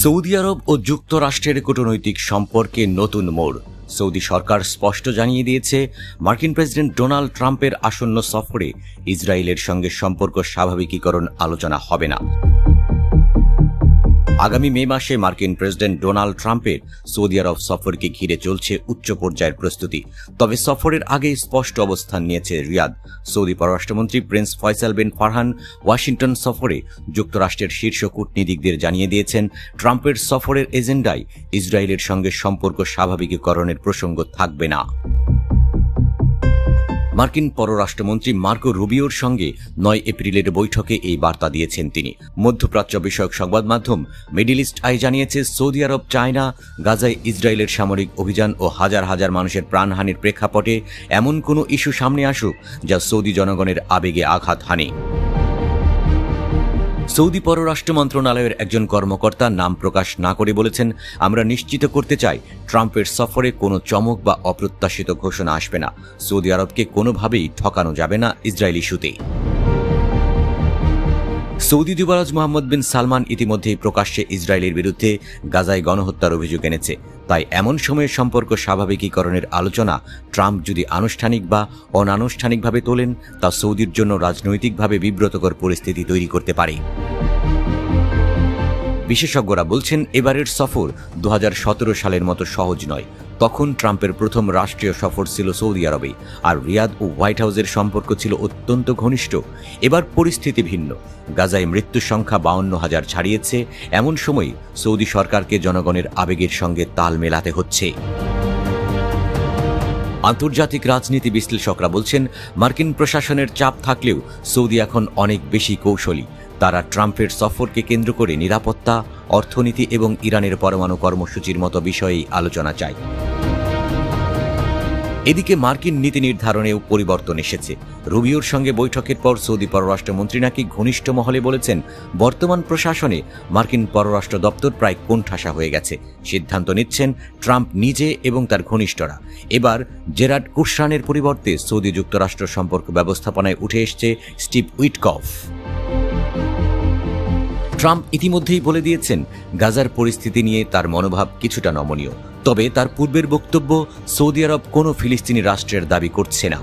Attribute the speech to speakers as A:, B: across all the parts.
A: Saudi আরব ও যুক্তরাষ্ট্রের কূটনৈতিক সম্পর্কে নতুন মোড়। সৌদি সরকার স্পষ্ট জানিয়ে দিয়েছে, মার্কিন প্রেসিডেন্ট ডোনাল্ড ট্রাম্পের আসন্ন সফরে ইসরায়েলের সঙ্গে সম্পর্ক স্বাভাবিকীকরণ আলোচনা হবে না। আগামী মে মাসে মার্কিন প্রেসিডেন্ট ডোনাল্ড ট্রাম্পের সৌদি আরব সফরকে ঘিরে চলছে উচ্চ পর্যায়ের প্রস্তুতি। তবে সফরের আগে স্পষ্ট অবস্থান নিয়েছে রিয়াদ। সৌদি পররাষ্ট্রমন্ত্রী প্রিন্স ফয়সাল বিন ফারহান ওয়াশিংটন সফরে যুক্তরাষ্ট্রের শীর্ষ কূটনীতিকদের জানিয়ে দিয়েছেন, ট্রাম্পের সফরের এজেন্ডায় ইসরায়েলের সঙ্গে সম্পর্ক স্বাভাবিকীকরণের প্রসঙ্গ থাকবে না। মার্কিন পররাষ্ট্রমন্ত্রী মার্কো রুবিওর সঙ্গে 9 এপ্রিলের বৈঠকে এই বার্তা দিয়েছেন তিনি। মধ্যপ্রাচ্য বিষয়ক সংবাদ মাধ্যম মিডল ইস্ট আই জানিয়েছে, সৌদি আরব চায় না গাজায় ইসরায়েলের সামরিক অভিযান ও হাজার হাজার মানুষের প্রাণহানির প্রেক্ষাপটে এমন কোনো ইস্যু সামনে আসুক যা সৌদি জনগণের আবেগে আঘাত হানে। সৌদি পররাষ্ট্র মন্ত্রণালয়ের একজন কর্মকর্তা নাম প্রকাশ না করে বলেছেন, আমরা নিশ্চিত করতে চাই ট্রাম্পের সফরে কোনো চমক বা অপ্রত্যাশিত ঘোষণা আসবে না। সৌদি আরবকে কোনোভাবেই ঠকানো যাবে না ইসরায়েল ইস্যুতে। সৌদি যুবরাজ মোহাম্মদ বিন সালমান ইতিমধ্যেই প্রকাশ্যে ইসরায়েলের বিরুদ্ধে গাজায় গণহত্যার অভিযোগ এনেছে। তাই এমন সময়ে সম্পর্ক স্বাভাবিকীকরণের আলোচনা ট্রাম্প যদি আনুষ্ঠানিক বা অনানুষ্ঠানিকভাবে তোলেন, তা সৌদির জন্য রাজনৈতিকভাবে বিব্রতকর পরিস্থিতি তৈরি করতে পারে। বিশেষজ্ঞরা বলছেন, এবারের সফর 2017 সালের মতো সহজ নয়। তখন ট্রাম্পের প্রথম রাষ্ট্রীয় সফর ছিল সৌদি আরবে, আর রিয়াদ ও হোয়াইট হাউসের সম্পর্ক ছিল অত্যন্ত ঘনিষ্ঠ। এবার পরিস্থিতি ভিন্ন। গাজায় মৃত্যুর সংখ্যা 52,000 ছাড়িয়েছে। এমন সময় সৌদি সরকারকে জনগণের আবেগের সঙ্গে তাল মেলাতে হচ্ছে। আন্তর্জাতিক রাজনীতি বিশ্লেষকরা বলছেন, মার্কিন প্রশাসনের চাপ থাকলেও সৌদি এখন অনেক বেশি কৌশলী। তারা ট্রাম্পের সফরকে কেন্দ্র করে নিরাপত্তা, অর্থনীতি এবং ইরানের পরমাণু কর্মসূচির মতো বিষয়েই আলোচনা চায়। এদিকে মার্কিন নীতি নির্ধারণেও পরিবর্তন এসেছে। রুবিওর সঙ্গে বৈঠকের পর সৌদি পররাষ্ট্রমন্ত্রী নাকি ঘনিষ্ঠ মহলে বলেছেন, বর্তমান প্রশাসনে মার্কিন পররাষ্ট্র দপ্তর প্রায় কোণঠাসা হয়ে গেছে। সিদ্ধান্ত নিচ্ছেন ট্রাম্প নিজে এবং তার ঘনিষ্ঠরা। এবার জেরার্ড কুশরানের পরিবর্তে সৌদি যুক্তরাষ্ট্র সম্পর্ক ব্যবস্থাপনায় উঠে এসছে স্টিভ উইটকফ। ট্রাম্প ইতিমধ্যেই বলে দিয়েছেন, গাজার পরিস্থিতি নিয়ে তার মনোভাব কিছুটা নমনীয়। তবে তার পূর্বের বক্তব্য, সৌদি আরব কোনো ফিলিস্তিনি রাষ্ট্রের দাবি করছে না।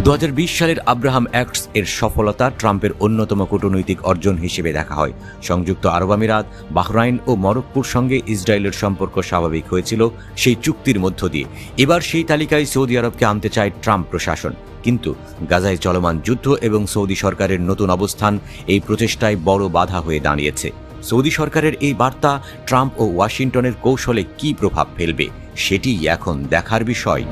A: 2020 সালের আব্রাহাম অ্যাক্টস এর সফলতা ট্রাম্পের অন্যতম কূটনৈতিক অর্জন হিসেবে দেখা হয়। সংযুক্ত আরব আমিরাত, বাহরাইন ও মরক্কোর সঙ্গে ইসরায়েলের সম্পর্ক স্বাভাবিক হয়েছিল সেই চুক্তির মধ্য দিয়ে। এবার সেই তালিকায় সৌদি আরবকে আনতে চায় ট্রাম্প প্রশাসন। কিন্তু গাজায় চলমান যুদ্ধ এবং সৌদি সরকারের নতুন অবস্থান এই প্রচেষ্টায় বড় বাধা হয়ে দাঁড়িয়েছে। সৌদি সরকারের এই বার্তা ট্রাম্প ও ওয়াশিংটনের কৌশলে কী প্রভাব ফেলবে, সেটিই এখন দেখার বিষয়।